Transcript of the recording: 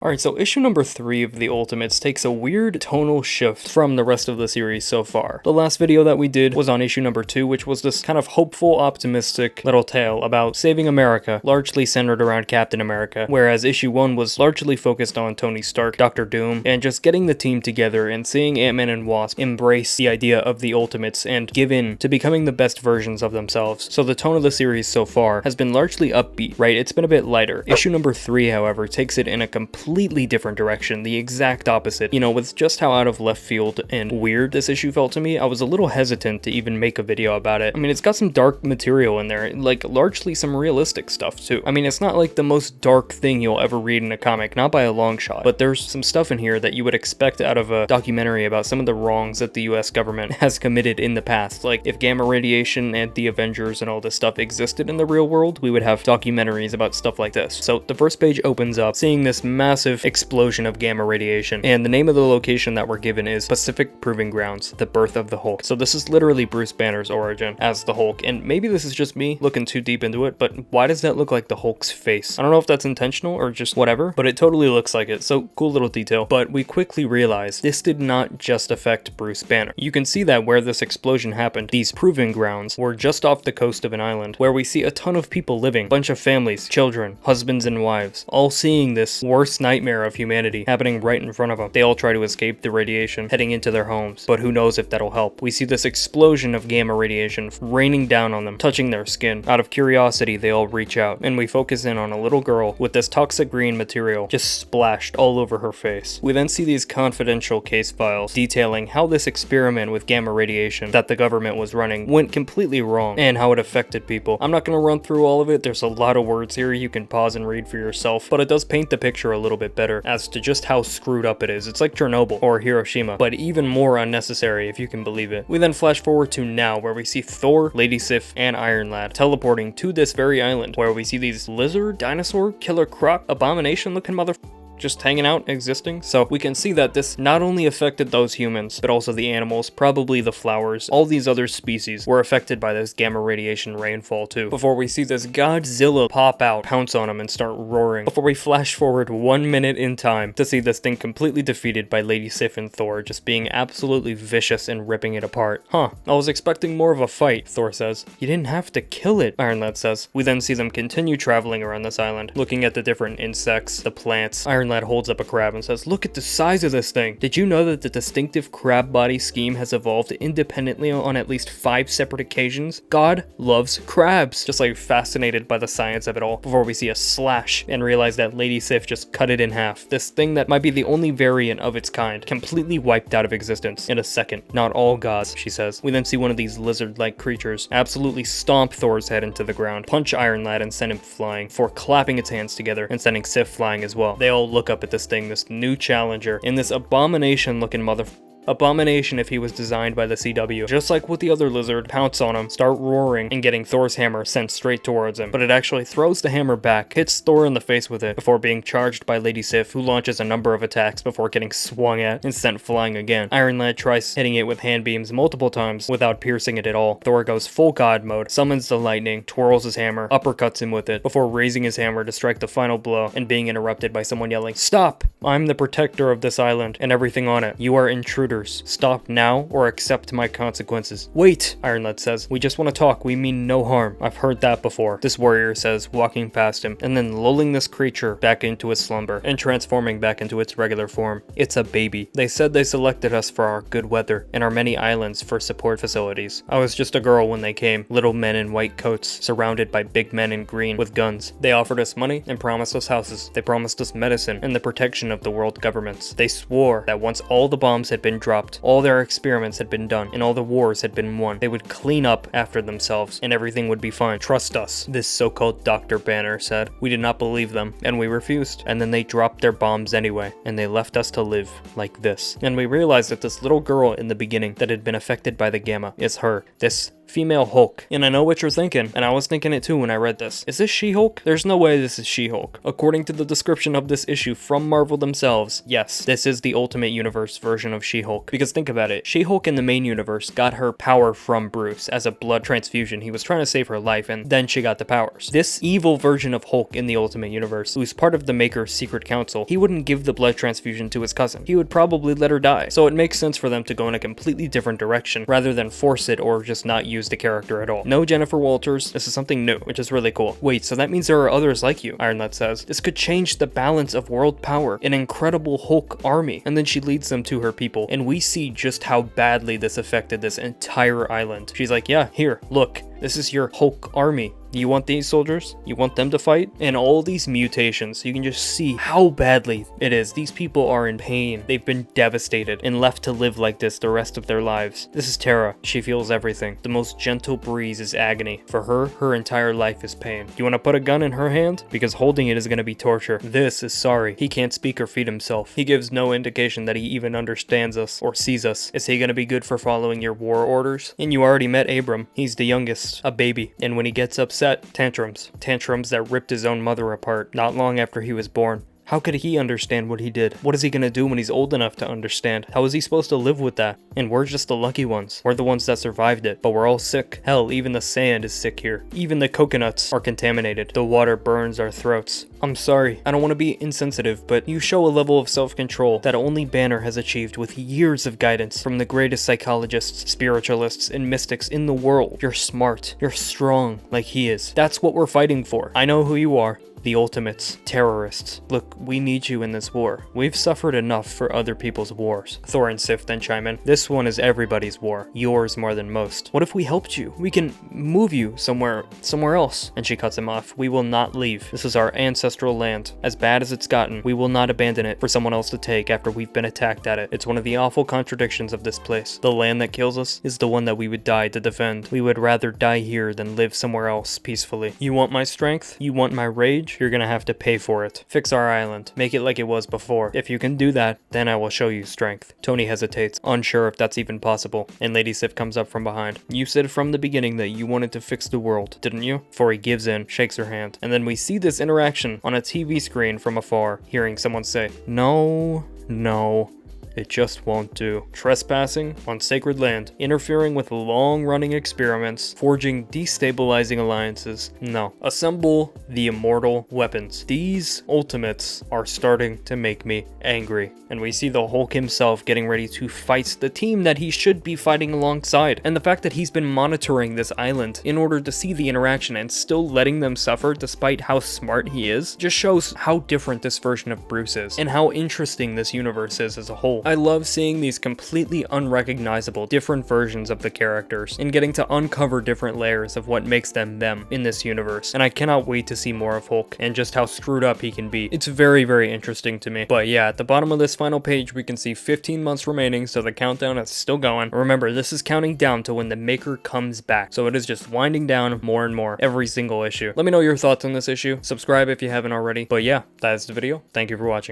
Alright, so issue number 3 of the Ultimates takes a weird tonal shift from the rest of the series so far. The last video that we did was on issue number 2, which was this kind of hopeful, optimistic little tale about saving America, largely centered around Captain America, whereas issue 1 was largely focused on Tony Stark, Doctor Doom, and just getting the team together and seeing Ant-Man and Wasp embrace the idea of the Ultimates and give in to becoming the best versions of themselves. So the tone of the series so far has been largely upbeat, right? It's been a bit lighter. Issue number 3, however, takes it in a completely different direction, the exact opposite. You know, with just how out of left field and weird this issue felt to me, I was a little hesitant to even make a video about it. I mean, it's got some dark material in there, like largely some realistic stuff too. I mean, it's not like the most dark thing you'll ever read in a comic, not by a long shot, but there's some stuff in here that you would expect out of a documentary about some of the wrongs that the US government has committed in the past. Like, if gamma radiation and the Avengers and all this stuff existed in the real world, we would have documentaries about stuff like this. So the first page opens up seeing this massive explosion of gamma radiation, and the name of the location that we're given is Pacific Proving Grounds, the birth of the Hulk. So this is literally Bruce Banner's origin as the Hulk, and maybe this is just me looking too deep into it, but why does that look like the Hulk's face? I don't know if that's intentional or just whatever, but it totally looks like it, so cool little detail. But we quickly realize this did not just affect Bruce Banner. You can see that where this explosion happened, these proving grounds were just off the coast of an island where we see a ton of people living, bunch of families, children, husbands and wives, all seeing this worst nightmare of humanity happening right in front of them. They all try to escape the radiation, heading into their homes, but who knows if that'll help. We see this explosion of gamma radiation raining down on them, touching their skin. Out of curiosity, they all reach out, and we focus in on a little girl with this toxic green material just splashed all over her face. We then see these confidential case files detailing how this experiment with gamma radiation that the government was running went completely wrong and how it affected people. I'm not going to run through all of it. There's a lot of words here. You can pause and read for yourself, but it does paint the picture a little bit better as to just how screwed up it is. It's like Chernobyl or Hiroshima, but even more unnecessary if you can believe it. We then flash forward to now, where we see Thor, Lady Sif, and Iron Lad teleporting to this very island, where we see these lizard, dinosaur, killer croc, abomination looking just hanging out, existing. So we can see that this not only affected those humans, but also the animals, probably the flowers, all these other species were affected by this gamma radiation rainfall too, before we see this Godzilla pop out, pounce on them, and start roaring, before we flash forward 1 minute in time to see this thing completely defeated by Lady Sif and Thor, just being absolutely vicious and ripping it apart. Huh, I was expecting more of a fight, Thor says. You didn't have to kill it, Iron Lad says. We then see them continue traveling around this island, looking at the different insects, the plants. Iron Lad holds up a crab and says, "Look at the size of this thing. Did you know that the distinctive crab body scheme has evolved independently on at least 5 separate occasions? God loves crabs." Just like fascinated by the science of it all, before we see a slash and realize that Lady Sif just cut it in half. This thing that might be the only variant of its kind, completely wiped out of existence in a second. Not all gods, she says. We then see one of these lizard-like creatures absolutely stomp Thor's head into the ground, punch Iron Lad and send him flying, before clapping its hands together and sending Sif flying as well. They all look up at this thing, this new challenger, in this abomination looking Abomination if he was designed by the CW. Just like with the other lizard, pounce on him, start roaring, and getting Thor's hammer sent straight towards him. But it actually throws the hammer back, hits Thor in the face with it, before being charged by Lady Sif, who launches a number of attacks before getting swung at and sent flying again. Iron Lad tries hitting it with hand beams multiple times without piercing it at all. Thor goes full god mode, summons the lightning, twirls his hammer, uppercuts him with it, before raising his hammer to strike the final blow and being interrupted by someone yelling, "Stop! I'm the protector of this island and everything on it. You are intruders. Stop now or accept my consequences." "Wait," Iron Lad says. "We just want to talk. We mean no harm." "I've heard that before," this warrior says, walking past him, and then lulling this creature back into its slumber and transforming back into its regular form. "It's a baby. They said they selected us for our good weather and our many islands for support facilities. I was just a girl when they came, little men in white coats, surrounded by big men in green with guns. They offered us money and promised us houses. They promised us medicine and the protection of the world governments. They swore that once all the bombs had been dropped, all their experiments had been done, and all the wars had been won, they would clean up after themselves, and everything would be fine. Trust us," this so-called Dr. Banner said. "We did not believe them, and we refused. And then they dropped their bombs anyway, and they left us to live like this." And we realized that this little girl in the beginning that had been affected by the gamma is her, this female Hulk. And I know what you're thinking, and I was thinking it too when I read this. Is this She-Hulk? There's no way this is She-Hulk. According to the description of this issue from Marvel themselves, yes, this is the Ultimate Universe version of She-Hulk. Because think about it, She-Hulk in the main universe got her power from Bruce as a blood transfusion. He was trying to save her life, and then she got the powers. This evil version of Hulk in the Ultimate Universe, who's part of the Maker's secret council, he wouldn't give the blood transfusion to his cousin. He would probably let her die. So it makes sense for them to go in a completely different direction rather than force it or just not use the character at all. No Jennifer Walters, this is something new, which is really cool. Wait, so that means there are others like you, Ironlad says. This could change the balance of world power, an incredible Hulk army. And then she leads them to her people, and we see just how badly this affected this entire island. She's like, yeah, here, look, this is your Hulk army. You want these soldiers? You want them to fight? And all these mutations, you can just see how badly it is. These people are in pain. They've been devastated and left to live like this the rest of their lives. This is Tara. She feels everything. The most gentle breeze is agony. For her, her entire life is pain. You want to put a gun in her hand? Because holding it is going to be torture. This is Sorry. He can't speak or feed himself. He gives no indication that he even understands us or sees us. Is he going to be good for following your war orders? And you already met Abram. He's the youngest, a baby. And when he gets upset, tantrums that ripped his own mother apart not long after he was born. How could he understand what he did? What is he gonna do when he's old enough to understand? How is he supposed to live with that? And we're just the lucky ones. We're the ones that survived it, but we're all sick. Hell, even the sand is sick here. Even the coconuts are contaminated. The water burns our throats. I'm sorry, I don't want to be insensitive, but you show a level of self-control that only Banner has achieved with years of guidance from the greatest psychologists, spiritualists, and mystics in the world. You're smart. You're strong, like he is. That's what we're fighting for. I know who you are. The Ultimates, terrorists. Look, we need you in this war. We've suffered enough for other people's wars. Thor and Sif then chime in. This one is everybody's war. Yours more than most. What if we helped you? We can move you somewhere else. And she cuts him off. We will not leave. This is our ancestral land. As bad as it's gotten, we will not abandon it for someone else to take after we've been attacked at it. It's one of the awful contradictions of this place. The land that kills us is the one that we would die to defend. We would rather die here than live somewhere else peacefully. You want my strength? You want my rage? You're gonna have to pay for it. Fix our island. Make it like it was before. If you can do that, then I will show you strength. Tony hesitates, unsure if that's even possible, and Lady Sif comes up from behind. You said from the beginning that you wanted to fix the world, didn't you? Before he gives in, shakes her hand, and then we see this interaction on a TV screen from afar, hearing someone say, "No, no. It just won't do. Trespassing on sacred land, interfering with long-running experiments, forging destabilizing alliances. No. Assemble the immortal weapons. These ultimates are starting to make me angry." And we see the Hulk himself getting ready to fight the team that he should be fighting alongside. And the fact that he's been monitoring this island in order to see the interaction and still letting them suffer despite how smart he is, just shows how different this version of Bruce is and how interesting this universe is as a whole. I love seeing these completely unrecognizable different versions of the characters and getting to uncover different layers of what makes them them in this universe. And I cannot wait to see more of Hulk and just how screwed up he can be. It's very, very interesting to me. But yeah, at the bottom of this final page, we can see 15 months remaining, so the countdown is still going. Remember, this is counting down to when the Maker comes back. So it is just winding down more and more every single issue. Let me know your thoughts on this issue. Subscribe if you haven't already. But yeah, that is the video. Thank you for watching.